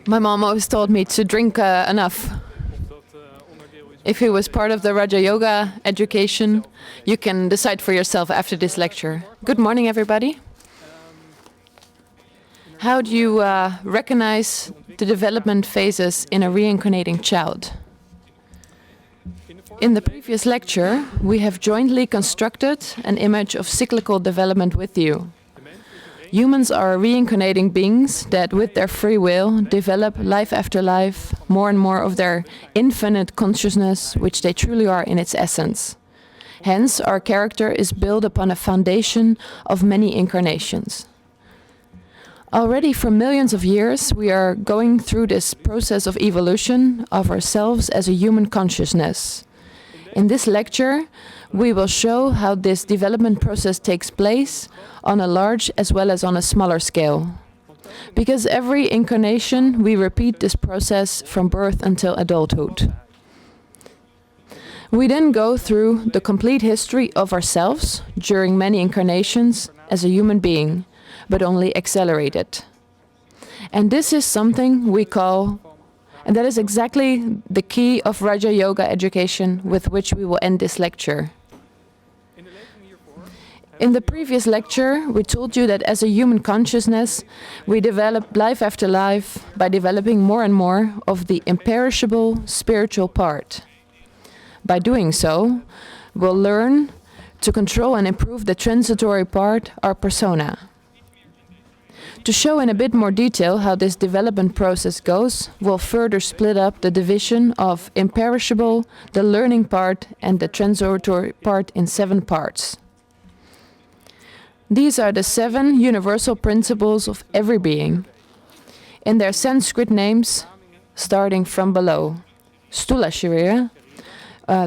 My mom always told me to drink enough. If he was part of the Rãja-Yoga education, you can decide for yourself after this lecture. Good morning, everybody. How do you recognize the development phases in a reincarnating child? In the previous lecture, we have jointly constructed an image of cyclical development with you. Humans are reincarnating beings that, with their free will, develop life after life, more and more of their infinite consciousness, which they truly are in its essence. Hence, our character is built upon a foundation of many incarnations. Already for millions of years, we are going through this process of evolution of ourselves as a human consciousness. In this lecture, we will show how this development process takes place on a large as well as on a smaller scale. Because every incarnation, we repeat this process from birth until adulthood. We then go through the complete history of ourselves during many incarnations as a human being, but only accelerated. And this is something we call, and that is exactly the key of Rãja-Yoga education with which we will end this lecture. In the previous lecture, we told you that as a human consciousness, we develop life after life by developing more and more of the imperishable spiritual part. By doing so, we'll learn to control and improve the transitory part, our persona. To show in a bit more detail how this development process goes, we'll further split up the division of imperishable, the learning part, and the transitory part in 7 parts. These are the 7 universal principles of every being. In their Sanskrit names, starting from below. Sthula Sharira,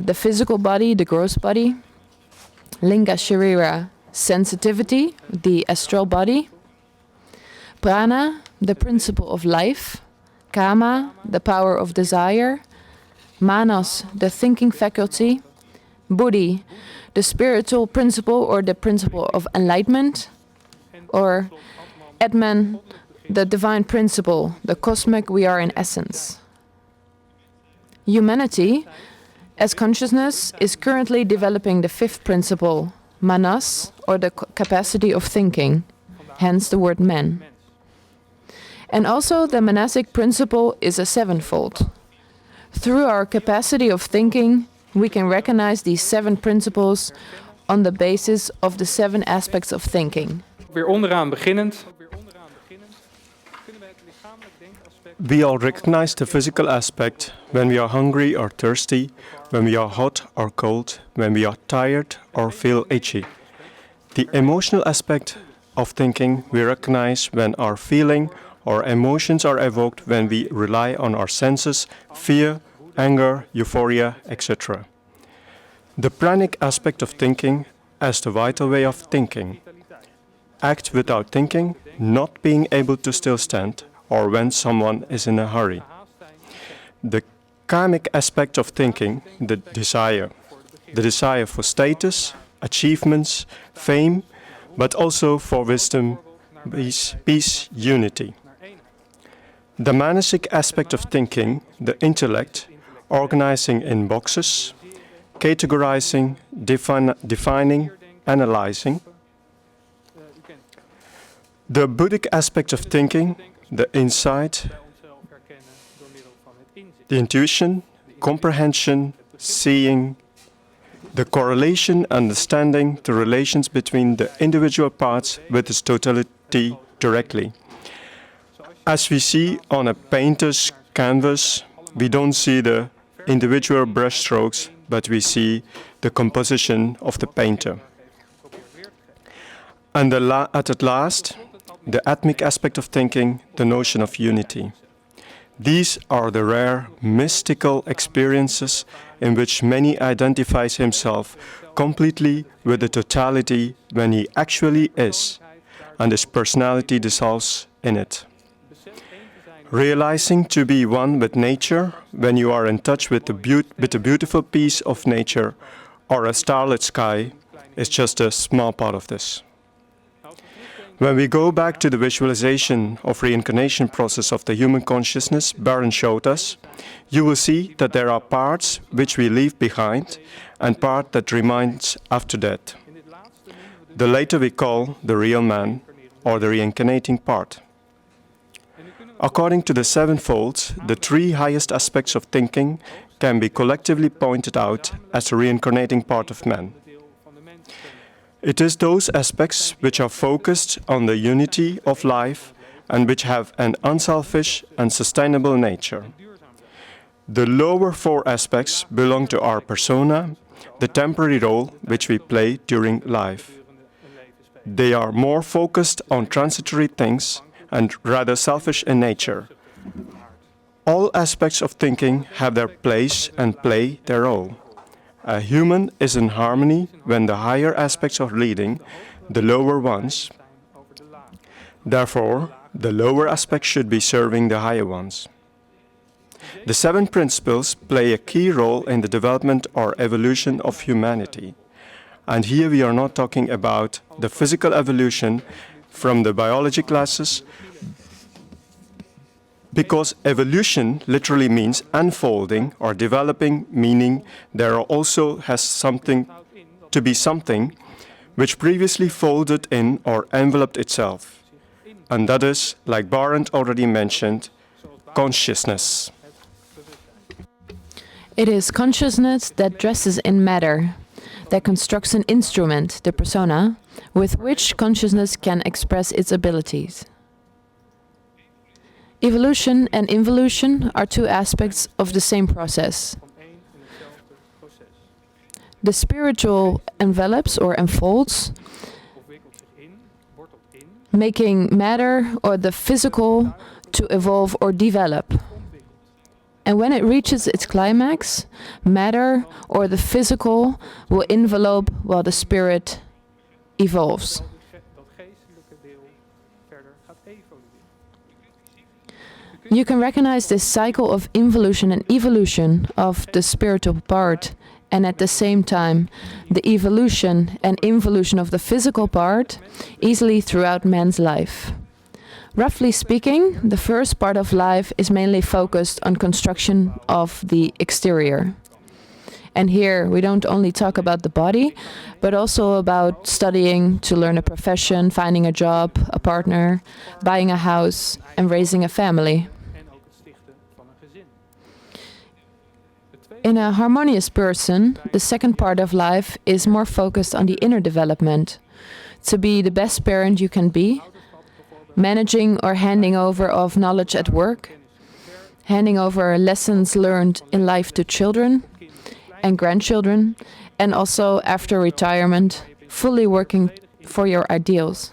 the physical body, the gross body. Linga Sharira, sensitivity, the astral body. Prana, the principle of life. Kama, the power of desire. Manas, the thinking faculty. Buddhi, the spiritual principle or the principle of enlightenment. Or Atman, the divine principle, the cosmic we are in essence. Humanity, as consciousness, is currently developing the 5th principle, manas, or the capacity of thinking, hence the word man. And also the monastic principle is a 7-fold. Through our capacity of thinking, we can recognize these 7 principles on the basis of the 7 aspects of thinking. Weer onderaan beginnend. We all recognize the physical aspect when we are hungry or thirsty, when we are hot or cold, when we are tired or feel itchy. The emotional aspect of thinking we recognize when our feeling or emotions are evoked when we rely on our senses, fear, anger, euphoria, etc. The pranic aspect of thinking as the vital way of thinking. Act without thinking, not being able to still stand, or when someone is in a hurry. The karmic aspect of thinking, the desire for status, achievements, fame, but also for wisdom, peace, unity. The manasic aspect of thinking, the intellect, organizing in boxes, categorizing, defining, analyzing. The Buddhic aspect of thinking, the insight, the intuition, comprehension, seeing, the correlation, understanding the relations between the individual parts with its totality directly. As we see on a painter's canvas, we don't see the individual brushstrokes, but we see the composition of the painter. And at last, the atmic aspect of thinking, the notion of unity. These are the rare mystical experiences in which many identifies himself completely with the totality when he actually is, and his personality dissolves in it. Realizing to be one with nature when you are in touch with the beautiful piece of nature or a starlit sky is just a small part of this. When we go back to the visualization of reincarnation process of the human consciousness Baron showed us, you will see that there are parts which we leave behind and part that remains after death. The latter we call the real man or the reincarnating part. According to the sevenfolds, the three highest aspects of thinking can be collectively pointed out as the reincarnating part of man. It is those aspects which are focused on the unity of life and which have an unselfish and sustainable nature. The lower four aspects belong to our persona, the temporary role which we play during life. They are more focused on transitory things and rather selfish in nature. All aspects of thinking have their place and play their role. A human is in harmony when the higher aspects are leading the lower ones. Therefore, the lower aspects should be serving the higher ones. The seven principles play a key role in the development or evolution of humanity. And here we are not talking about the physical evolution from the biology classes, because evolution literally means unfolding or developing, meaning there also has something to be something which previously folded in or enveloped itself. And that is, like Barent already mentioned, consciousness. It is consciousness that dresses in matter, that constructs an instrument, the persona, with which consciousness can express its abilities. Evolution and involution are two aspects of the same process. The spiritual envelops or unfolds, making matter or the physical to evolve or develop. And when it reaches its climax, matter or the physical will envelope while the spirit evolves. You can recognize this cycle of involution and evolution of the spiritual part, and at the same time the evolution and involution of the physical part easily throughout man's life. Roughly speaking, the first part of life is mainly focused on construction of the exterior. And here we don't only talk about the body, but also about studying to learn a profession, finding a job, a partner, buying a house, and raising a family. In a harmonious person, the second part of life is more focused on the inner development, to be the best parent you can be, managing or handing over of knowledge at work, handing over lessons learned in life to children and grandchildren, and also after retirement, fully working for your ideals.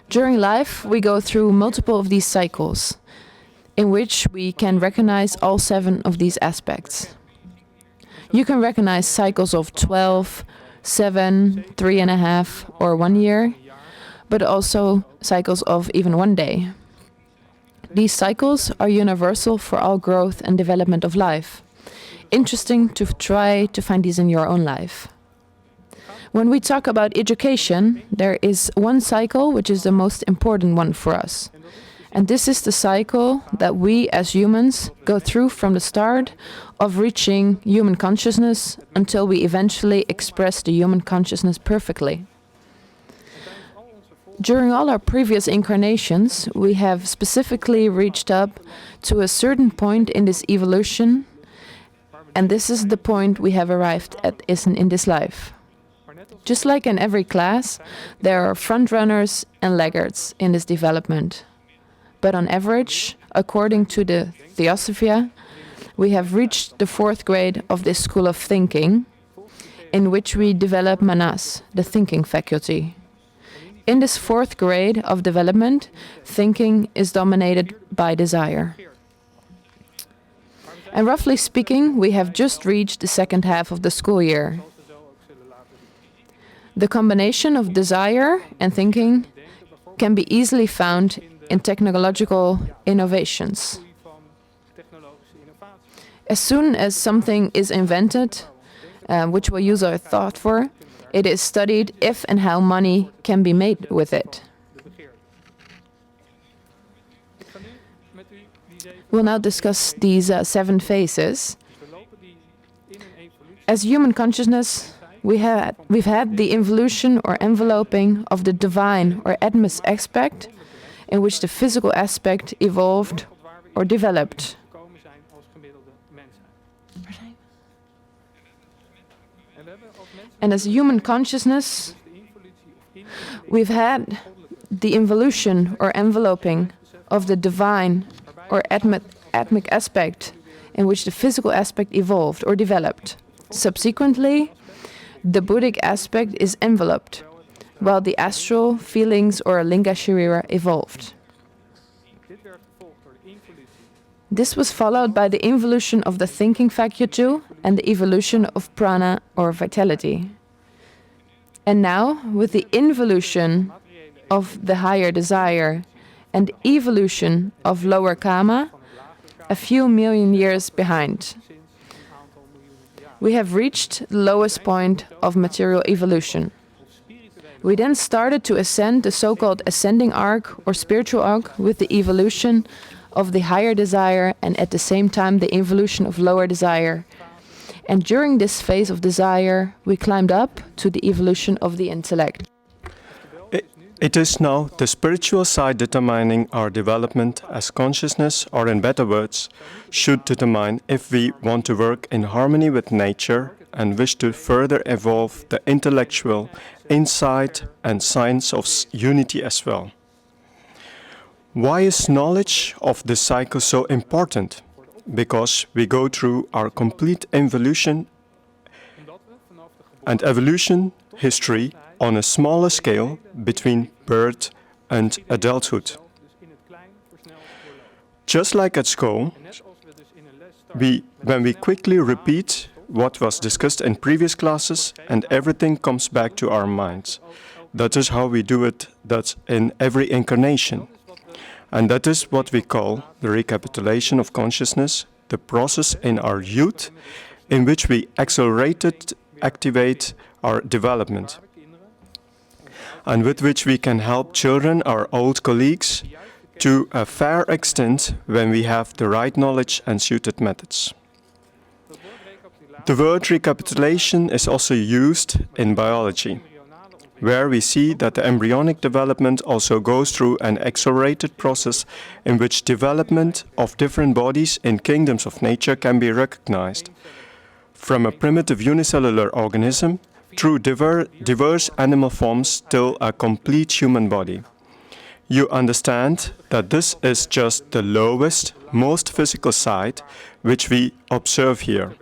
During life, we go through multiple of these cycles, in which we can recognize all seven of these aspects. You can recognize cycles of 12, 7, 3.5, or 1 year, but also cycles of even 1 day. These cycles are universal for all growth and development of life. Interesting to try to find these in your own life. When we talk about education, there is one cycle which is the most important one for us. And this is the cycle that we as humans go through from the start of reaching human consciousness until we eventually express the human consciousness perfectly. During all our previous incarnations, we have specifically reached up to a certain point in this evolution, and this is the point we have arrived at in this life. Just like in every class, there are front runners and laggards in this development. But on average, according to the Theosophical, we have reached the 4th grade of this school of thinking, in which we develop manas, the thinking faculty. In this 4th grade of development, thinking is dominated by desire. And roughly speaking, we have just reached the 2nd half of the school year. The combination of desire and thinking can be easily found in technological innovations. As soon as something is invented, which we'll use our thought for, It is studied if and how money can be made with it. We'll now discuss these 7 phases. As human consciousness, we've had the involution or enveloping of the divine or atmos aspect, in which the physical aspect evolved or developed. And as human consciousness, we've had the involution or enveloping of the divine or atmic aspect, in which the physical aspect evolved or developed. Subsequently, the Buddhic aspect is enveloped, while the astral, feelings, or linga sharira evolved. This was followed by the involution of the thinking faculty and the evolution of prana or vitality. And now, with the involution of the higher desire and evolution of lower kama, a few million years behind, we have reached the lowest point of material evolution. We then started to ascend the so-called ascending arc or spiritual arc with the evolution of the higher desire and at the same time the evolution of lower desire. And during this phase of desire, we climbed up to the evolution of the intellect. It is now the spiritual side determining our development as consciousness, or in better words, should determine if we want to work in harmony with nature and wish to further evolve the intellectual insight and science of unity as well. Why is knowledge of this cycle so important? Because we go through our complete involution and evolution history on a smaller scale between birth and adulthood. Just like at school, when we quickly repeat what was discussed in previous classes and everything comes back to our minds. That is how we do it, that's in every incarnation. And that is what we call the recapitulation of consciousness, the process in our youth in which we activate our development, and with which we can help children, our old colleagues, to a fair extent when we have the right knowledge and suited methods. The word recapitulation is also used in biology, where we see that the embryonic development also goes through an accelerated process in which development of different bodies in kingdoms of nature can be recognized, from a primitive unicellular organism through diverse animal forms till a complete human body. You understand that this is just the lowest, most physical side which we observe here.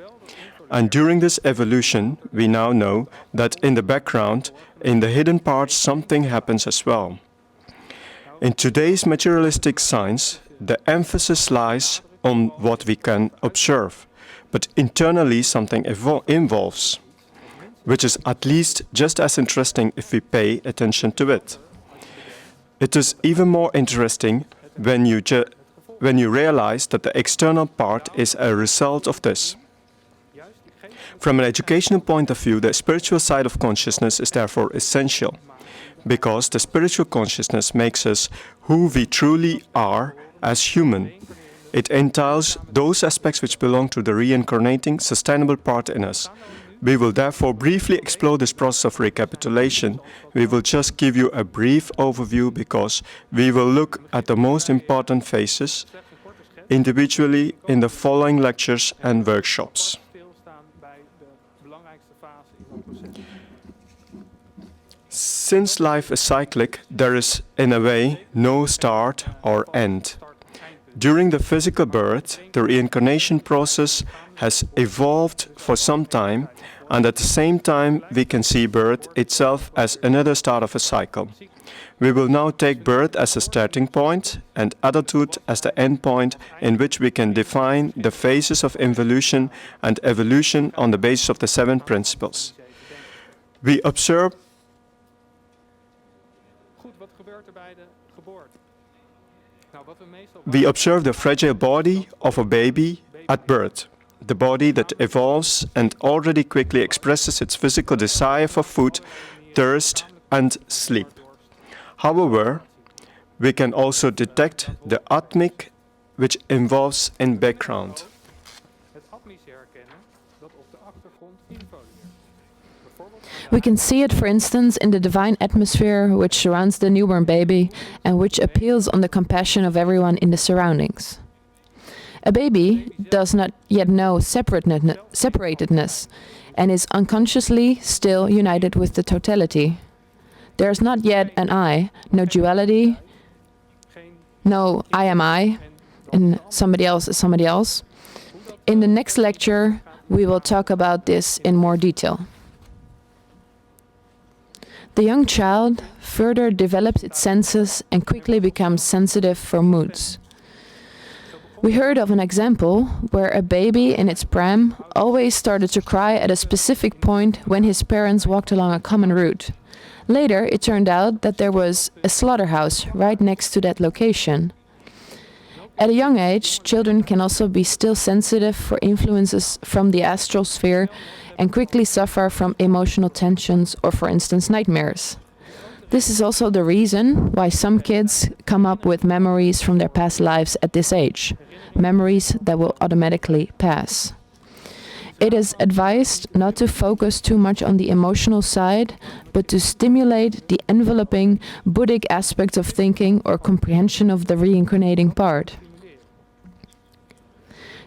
And during this evolution, we now know that in the background, in the hidden parts, something happens as well. In today's materialistic science, the emphasis lies on what we can observe, but internally something evolves, which is at least just as interesting if we pay attention to it. It is even more interesting when you realize that the external part is a result of this. From an educational point of view, the spiritual side of consciousness is therefore essential, because the spiritual consciousness makes us who we truly are as human. It entails those aspects which belong to the reincarnating, sustainable part in us. We will therefore briefly explore this process of recapitulation. We will just give you a brief overview because we will look at the most important phases individually in the following lectures and workshops. Since life is cyclic, there is, in a way, no start or end. During the physical birth, the reincarnation process has evolved for some time, and at the same time we can see birth itself as another start of a cycle. We will now take birth as a starting point and adulthood as the end point in which we can define the phases of involution and evolution on the basis of the 7 principles. We observe the fragile body of a baby at birth. the body that evolves and already quickly expresses its physical desire for food, thirst, and sleep. However, we can also detect the atmic which involves in background. We can see it, for instance, in the divine atmosphere which surrounds the newborn baby and which appeals on the compassion of everyone in the surroundings. A baby does not yet know separatedness and is unconsciously still united with the totality. There is not yet an I, no duality, no I am I, and somebody else is somebody else. In the next lecture, we will talk about this in more detail. The young child further develops its senses and quickly becomes sensitive for moods. We heard of an example where a baby in its pram always started to cry at a specific point when his parents walked along a common route. Later, it turned out that there was a slaughterhouse right next to that location. At a young age, children can also be still sensitive for influences from the astral sphere and quickly suffer from emotional tensions or, for instance, nightmares. This is also the reason why some kids come up with memories from their past lives at this age, memories that will automatically pass. It is advised not to focus too much on the emotional side, but to stimulate the enveloping Buddhic aspects of thinking or comprehension of the reincarnating part.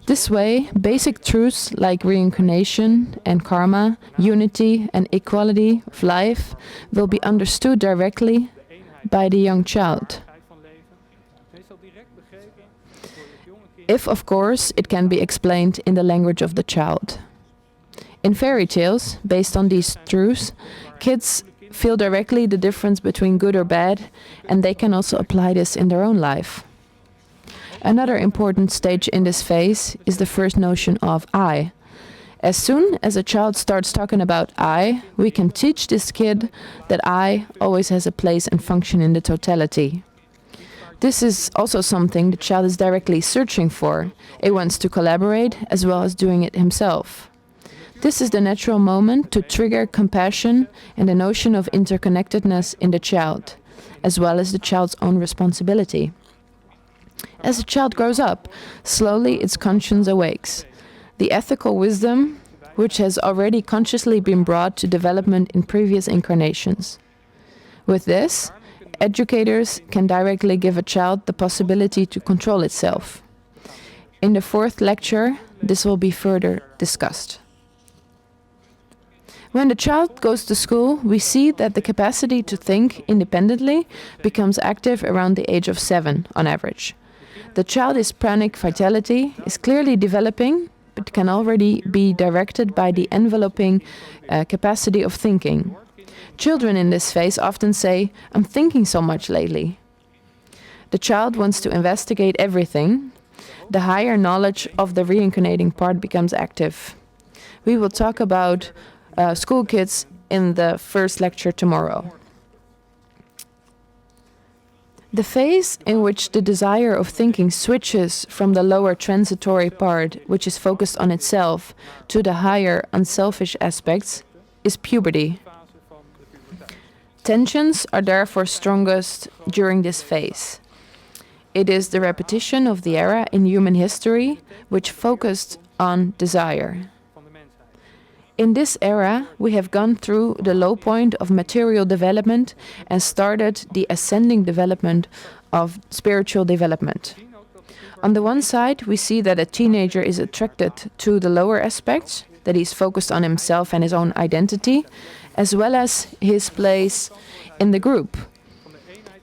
This way, basic truths like reincarnation and karma, unity and equality of life will be understood directly by the young child. If, of course, it can be explained in the language of the child. In fairy tales, based on these truths, kids feel directly the difference between good or bad, and they can also apply this in their own life. Another important stage in this phase is the first notion of I. As soon as a child starts talking about I, we can teach this kid that I always has a place and function in the totality. This is also something the child is directly searching for. It wants to collaborate as well as doing it himself. This is the natural moment to trigger compassion and the notion of interconnectedness in the child, as well as the child's own responsibility. As a child grows up, slowly its conscience awakes. The ethical wisdom, which has already consciously been brought to development in previous incarnations. With this, educators can directly give a child the possibility to control itself. In the fourth lecture, this will be further discussed. When the child goes to school, we see that the capacity to think independently becomes active around the age of 7 on average. The child's pranic vitality is clearly developing, but can already be directed by the enveloping capacity of thinking. Children in this phase often say, "I'm thinking so much lately." The child wants to investigate everything. The higher knowledge of the reincarnating part becomes active. We will talk about school kids in the first lecture tomorrow. The phase in which the desire of thinking switches from the lower transitory part, which is focused on itself, to the higher unselfish aspects, is puberty. Tensions are therefore strongest during this phase. It is the repetition of the era in human history which focused on desire. In this era, we have gone through the low point of material development and started the ascending development of spiritual development. On the one side, we see that a teenager is attracted to the lower aspects, that he's focused on himself and his own identity, as well as his place in the group.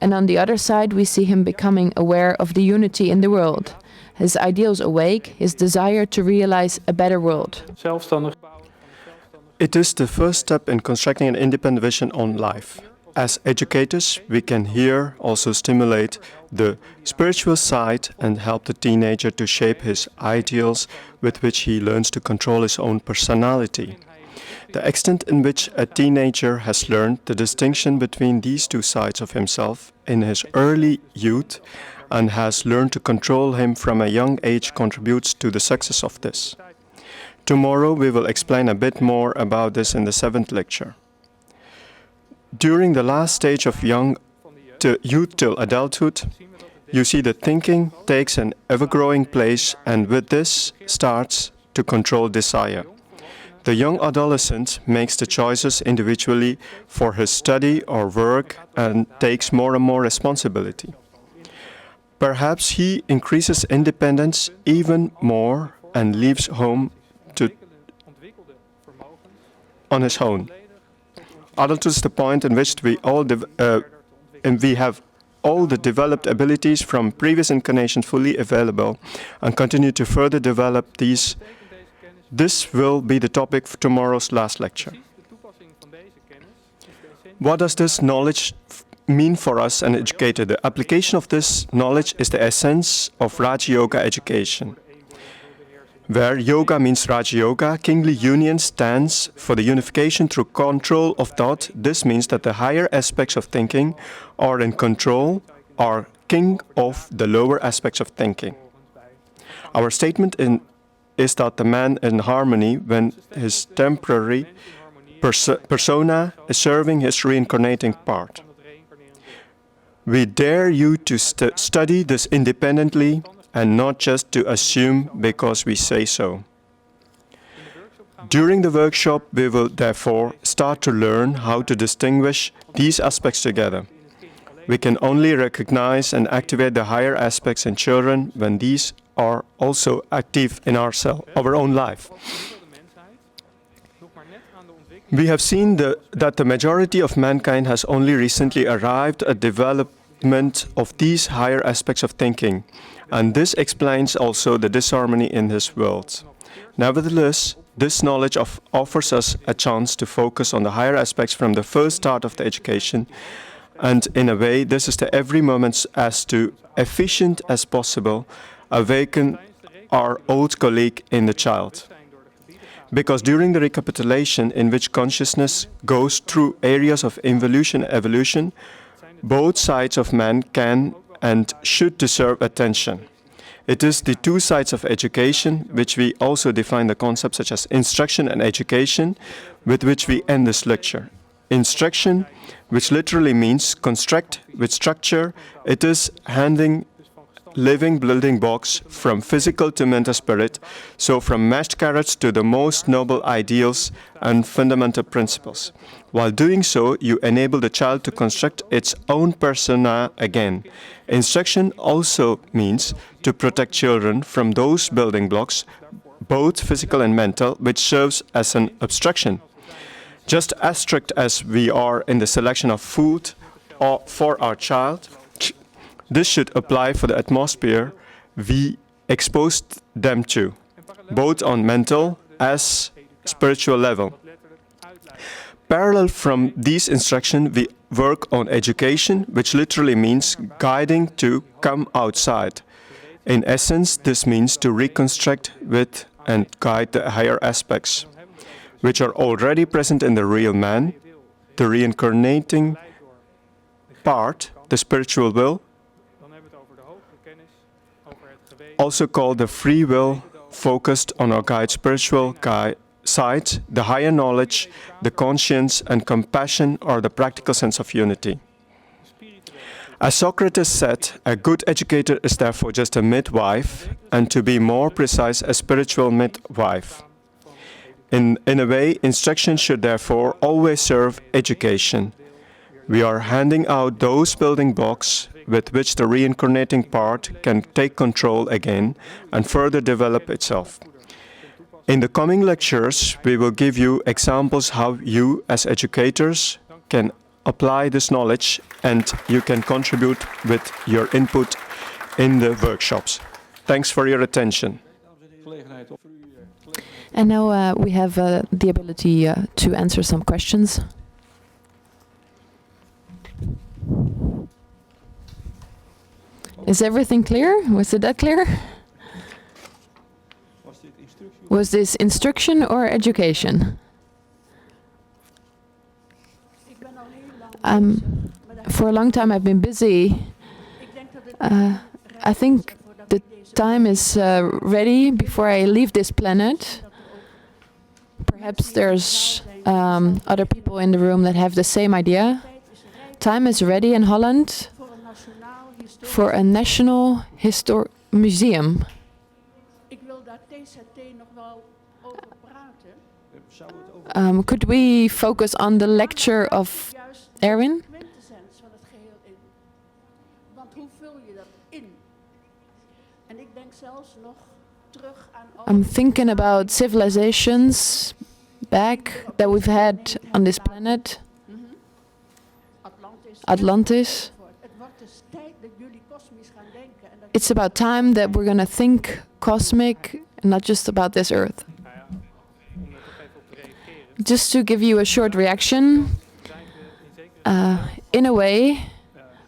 And on the other side, we see him becoming aware of the unity in the world, his ideals awake, his desire to realize a better world. It is the first step in constructing an independent vision on life. As educators, we can here also stimulate the spiritual side and help the teenager to shape his ideals with which he learns to control his own personality. The extent in which a teenager has learned the distinction between these two sides of himself in his early youth and has learned to control him from a young age contributes to the success of this. Tomorrow we will explain a bit more about this in the 7th lecture. During the last stage of youth till adulthood, you see that thinking takes an ever-growing place, and with this starts to control desire. The young adolescent makes the choices individually for his study or work and takes more and more responsibility. Perhaps he increases independence even more and leaves home on his own. Adulthood is the point in which we have all the developed abilities from previous incarnations fully available and continue to further develop these. This will be the topic for tomorrow's last lecture. What does this knowledge mean for us an educator? The application of this knowledge is the essence of Rãja-Yoga education. Where yoga means Rãja-Yoga, kingly union stands for the unification through control of thought. This means that the higher aspects of thinking are in control, are king of the lower aspects of thinking. Our statement is that the man in harmony when his temporary persona is serving his reincarnating part. We dare you to study this independently and not just to assume because we say so. During the workshop, we will therefore start to learn how to distinguish these aspects together. We can only recognize and activate the higher aspects in children when these are also active in our own life. We have seen that the majority of mankind has only recently arrived at development of these higher aspects of thinking, and this explains also the disharmony in this world. Nevertheless, this knowledge offers us a chance to focus on the higher aspects from the first start of the education, and in a way, this is the every moment as efficient as possible awaken our old colleague in the child. Because during the recapitulation in which consciousness goes through areas of involution and evolution, both sides of man can and should deserve attention. It is the two sides of education, which we also define the concepts such as instruction and education, with which we end this lecture. Instruction, which literally means construct with structure, it is handing living building blocks from physical to mental spirit, so from mashed carrots to the most noble ideals and fundamental principles. While doing so, you enable the child to construct its own persona again. Instruction also means to protect children from those building blocks, both physical and mental, which serves as an obstruction. Just as strict as we are in the selection of food for our child, this should apply for the atmosphere we exposed them to, both on mental as spiritual level. Parallel from these instructions, we work on education, which literally means guiding to come outside. In essence, this means to reconstruct with and guide the higher aspects, which are already present in the real man, the reincarnating part, the spiritual will, also called the free will, focused on our guide's spiritual side, the higher knowledge, the conscience and compassion, or the practical sense of unity. As Socrates said, a good educator is therefore just a midwife, and to be more precise, a spiritual midwife. In a way, instruction should therefore always serve education. We are handing out those building blocks with which the reincarnating part can take control again and further develop itself. In the coming lectures, we will give you examples how you, as educators, can apply this knowledge and you can contribute with your input in the workshops. Thanks for your attention. And now we have the ability to answer some questions. Is everything clear? Was it that clear? Was this instruction or education? For a long time I've been busy. I think the time is ready before I leave this planet. Perhaps there's other people in the room that have the same idea. Time is ready in Holland for a national museum. Could we focus on the lecture of Erwin? I'm thinking about civilizations back that we've had on this planet. Atlantis. It's about time that we're going to think cosmic and not just about this earth. Just to give you a short reaction, in a way,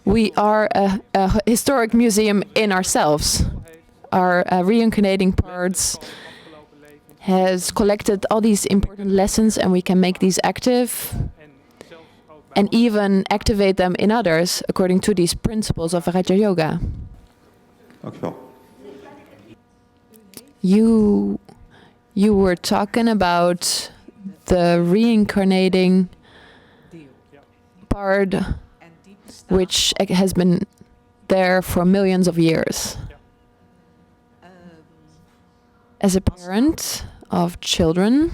we are a historic museum in ourselves. Our reincarnating parts has collected all these important lessons, and we can make these active and even activate them in others according to these principles of Rãja-Yoga. You were talking about the reincarnating part, which has been there for millions of years. As a parent of children,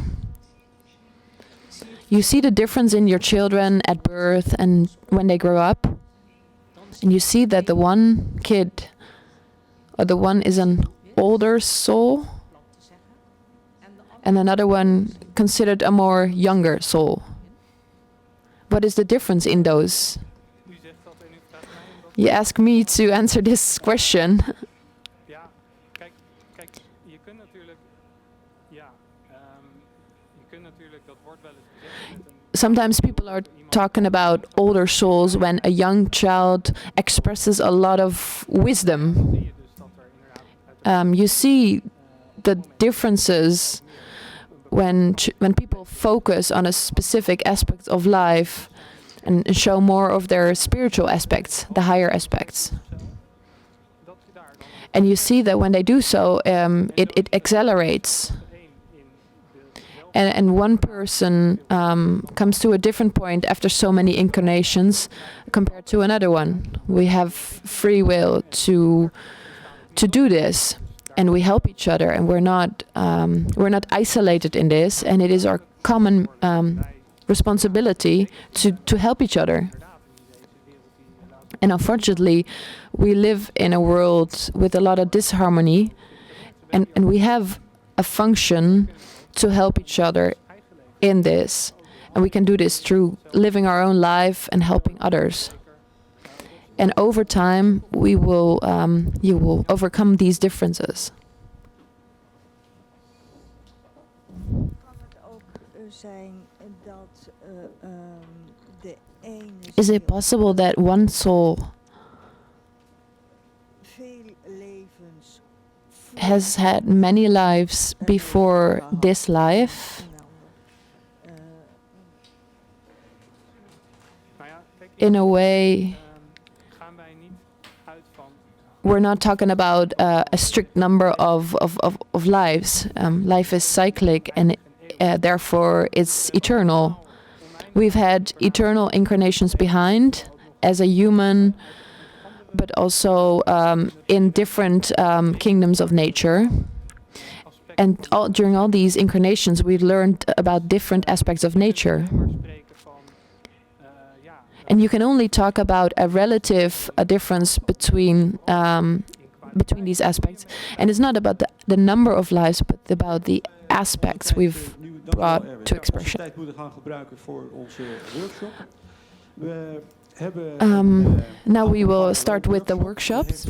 you see the difference in your children at birth and when they grow up, and you see that the one kid or the one is an older soul and another one considered a more younger soul. What is the difference in those? You ask me to answer this question. Sometimes people are talking about older souls when a young child expresses a lot of wisdom. You see the differences when people focus on a specific aspect of life and show more of their spiritual aspects, the higher aspects. And you see that when they do so, it accelerates. And one person comes to a different point after so many incarnations compared to another one. We have free will to do this, and we help each other, and we're not isolated in this, and it is our common responsibility to help each other. And unfortunately, we live in a world with a lot of disharmony, and we have a function to help each other in this. And we can do this through living our own life and helping others. And over time, you will overcome these differences. Is it possible that one soul has had many lives before this life? In a way, we're not talking about a strict number of lives. Life is cyclic, and therefore it's eternal. We've had eternal incarnations behind as a human, but also in different kingdoms of nature. And during all these incarnations, we learned about different aspects of nature. And you can only talk about a relative difference between these aspects. And it's not about the number of lives, but about the aspects we've brought to expression. Now we will start with the workshops.